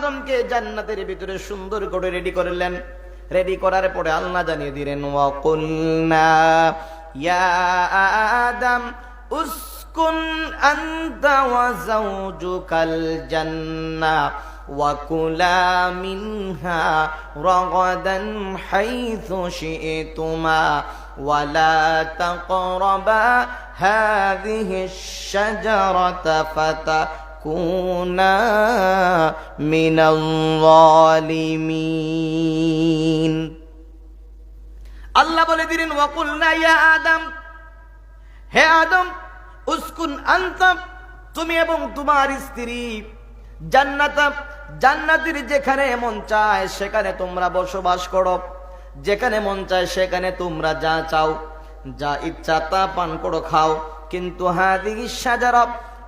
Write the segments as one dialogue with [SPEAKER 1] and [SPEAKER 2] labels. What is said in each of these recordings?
[SPEAKER 1] আদমকে জান্নাতের ভিতরে সুন্দর করে রেডি করলেন। রেডি করার পরে আল্লাহ জানিয়ে দিলেন, ওয়া কুলনা ইয়া আদম উসকুন আনতা ওয়া যাওজুকাল জান্নাহ ওয়া কুলা মিনহা রাগাদান হাইথু শি'তুমা ওয়া লা তাকরাবা হাযিহিশ শাজারাতা ফাতাকুনা মিনাল যালিমিন। আল্লাহ বলে দিলেন, ওয়া কুলনা ইয়া আদম, হে আদম, উসকুন আনতা, তুমি এবং তোমার স্ত্রী জান্নাতের যেখানে মন চায় সেখানে তোমরা বসবাস করো, যেখানে মন চায় সেখানে তোমরা যা চাও, যা ইচ্ছা তা পান করো, খাও। কিন্তু হাযিহিশ শাজারা,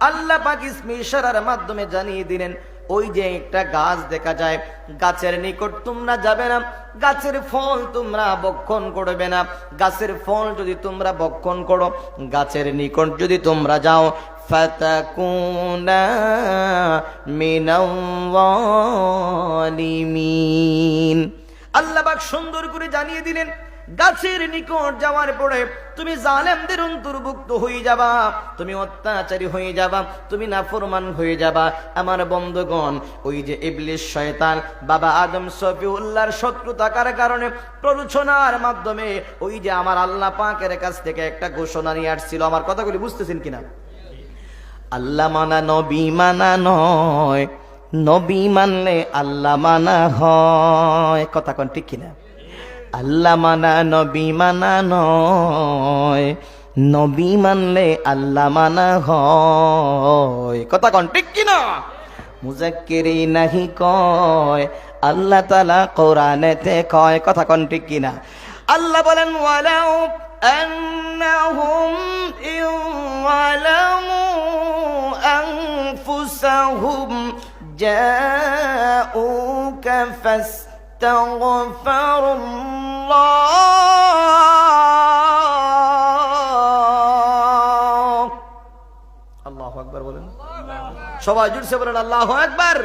[SPEAKER 1] আল্লাহ পাক ইসমে ইশারার মাধ্যমে জানিয়ে দিলেন, ওই যে একটা গাছ দেখা যায়, গাছের নিকট তোমরা যাবে না, গাছের ফল তোমরা ভক্ষণ করবে না। গাছের ফল যদি তোমরা ভক্ষণ করো, গাছের নিকট যদি তোমরা যাও, ফাতাকুনা মিনাল যালিমিন। আল্লাহ পাক সুন্দর করে জানিয়ে দিলেন, গাছের নিকট যাওয়ার পরে তুমি জালেমদের অন্তর্ভুক্ত হয়ে যাবা, তুমি অত্যাচারী হয়ে যাবা, তুমি নাফরমান হয়ে যাবা। আমার বন্ধুগণ, ওই যে ইবলিস শয়তান বাবা আদম সফিউল্লাহর শত্রু থাকার কারণে প্ররোচনার মাধ্যমে ওই যে আমার আল্লাহ পাকের কাছ থেকে একটা ঘোষণা নিয়ে আসছিল। আমার কথাগুলি বুঝতেছেন কিনা? আল্লাহ মানা নবী মানা নয়, নবী মানলে আল্লাহ মানা হয়। কথা কোন ঠিক কিনা? আল্লাহ মানা নবী মানা নয়, নবী মানলে আল্লাহ মানা হয়। কথা কোন ঠিক কিনা? মুজাক্কিরি নাহি কয়, আল্লাহ তাআলা কোরআনেতে কয়। কথা কোন ঠিক কিনা? আল্লাহ বলেন, ওয়ালাউ আন্নাহুম ইযলামু আনফুসাহুম জাউকা আস্তাগফিরুল্লাহ। আল্লাহু আকবার বলেন, সবাই জোরসে বলেন আল্লাহু আকবার।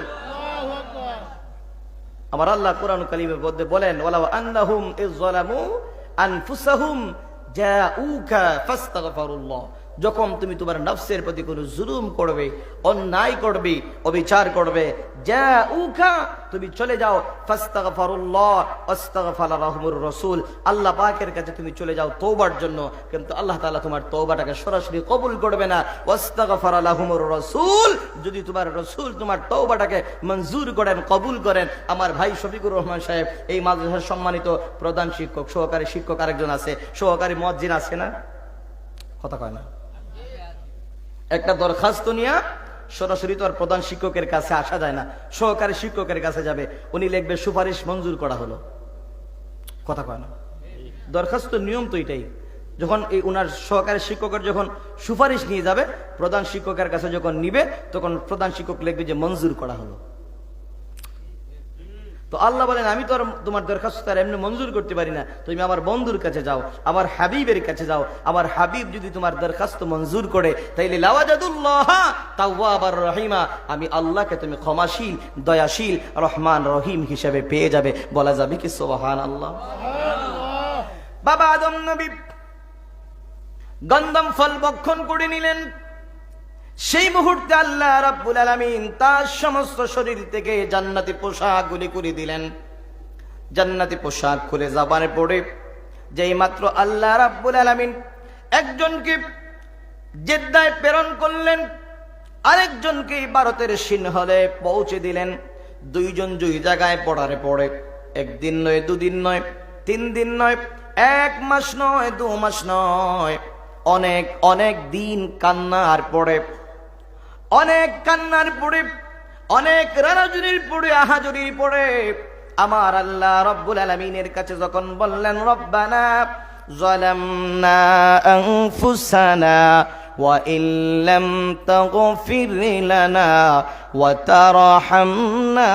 [SPEAKER 1] আমার আল্লাহ কোরআন কারীমের মধ্যে বলেন, ওয়ালাউ আন্নাহুম ইযলামু আনফুসাহুম জাউকা ফাস্তাগফিরুল্লাহ। যখন তুমি তোমার নফসের প্রতি কোনো জুলুম করবে, অন্যায় করবে, অবিচার করবে, জাউকা, তুমি চলে যাও, ফাস্তাগফিরুল্লাহ আস্তাগফারা লাহুমুর রাসূল, আল্লাহ পাকের কাছে তুমি চলে যাও তওবার জন্য। কিন্তু আল্লাহ তাআলা তোমার তওবাটাকে সরাসরি কবুল করবে না। ওয়াস্তাগফারা লাহুমুর রাসূল, যদি তোমার রাসূল তোমার তওবাটাকে মঞ্জুর করেন, কবুল করেন। আমার ভাই শফিকুর রহমান সাহেব এই মাদ্রাসার সম্মানিত প্রধান শিক্ষক, সহকারী শিক্ষক আরেকজন আছে, সহকারী মুয়াজ্জিন আছে না? কথা কয় না? একটা দরখাস্ত নিয়ে সরাসরি তো আর প্রধান শিক্ষকের কাছে আসা যায় না, সহকারী শিক্ষকের কাছে যাবে, উনি লিখবে সুপারিশ মঞ্জুর করা হলো। কথা কয় না? দরখাস্ত নিয়ম তো এটাই। যখন এই উনার সহকারী শিক্ষকের যখন সুপারিশ নিয়ে যাবে, প্রধান শিক্ষকের কাছে যখন নিবে, তখন প্রধান শিক্ষক লিখবে যে মঞ্জুর করা হলো। তো আল্লাহ বলেন, আমি তো আর তোমার দরখাস্ত তার এমনি মঞ্জুর করতে পারি না, তুমি আমার বন্ধুর কাছে যাও, আমার হাবিবের কাছে যাও। আমার হাবিব যদি তোমার দরখাস্ত মঞ্জুর করে, তাইলে লাওয়াজাদুল্লাহ তাওয়াবার রহিমা, আমি আল্লাহকে তুমি ক্ষমাশীল, দয়াশীল, রহমান রহিম হিসেবে পেয়ে যাবে। বলা যাবে কি সুবহানাল্লাহ? বাবা আদম নবী গন্ধম ফল ভক্ষণ করে নিলেন। সেই মুহূর্তে আল্লাহ রাব্বুল আলামিন তার সমস্ত শরীর থেকে জান্নাতি পোশাক গুলি করে দিলেন। জান্নাতি পোশাক খুলে যাবার পরে যেই মাত্র আল্লাহ রাব্বুল আলামিন একজনকে জেদ্দায় প্রেরণ করলেন, আরেকজনকে ভারতের সিনহলে পৌঁছে দিলেন। দুইজন দুই জায়গায় পড়ারে পড়ে, একদিন নয়, দুদিন নয়, 3 দিন নয়, 1 মাস নয়, 2 মাস নয়, অনেক অনেক দিন কান্নার পরে, অনেক কান্নার পরে, অনেক রানাজুরির পরে, আহাজুরির পরে আমার আল্লাহ রাব্বুল আলামিনের কাছে যখন বললেন, রব্বানা যালামনা আনফুসানা ওয়া ইল্লাম তাগফির লানা ওয়া তারহামনা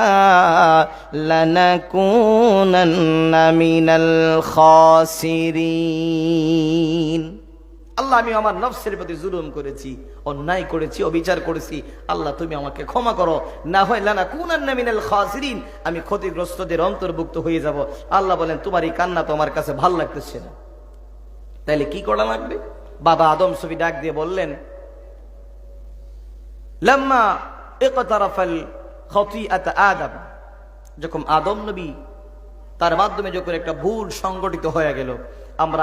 [SPEAKER 1] লানাকুনান্না মিনাল খাসিরিন। আল্লাহ আমি আমার নফসের প্রতি জুলুম করেছি, অন্যায় করেছি, অবিচার করেছি, আল্লাহ তুমি আমাকে ক্ষমা করো, না হয় লানাকুনান্না মিনাল খাসিরিন, আমি ক্ষতিগ্রস্তদের অন্তর্ভুক্ত হয়ে যাব। আল্লাহ বলেন তোমার এই কান্না তো আমার কাছে ভালো লাগতেছে না, তাইলে কি করা লাগবে? বাবা আদম ছবি ডাক দিয়ে বললেন, লাম্মা ইকতারাফাল খাতিআত আদম, যখন আদম নবী তার মাধ্যমে যখন একটা ভুল সংগঠিত হয়ে গেল, আমরা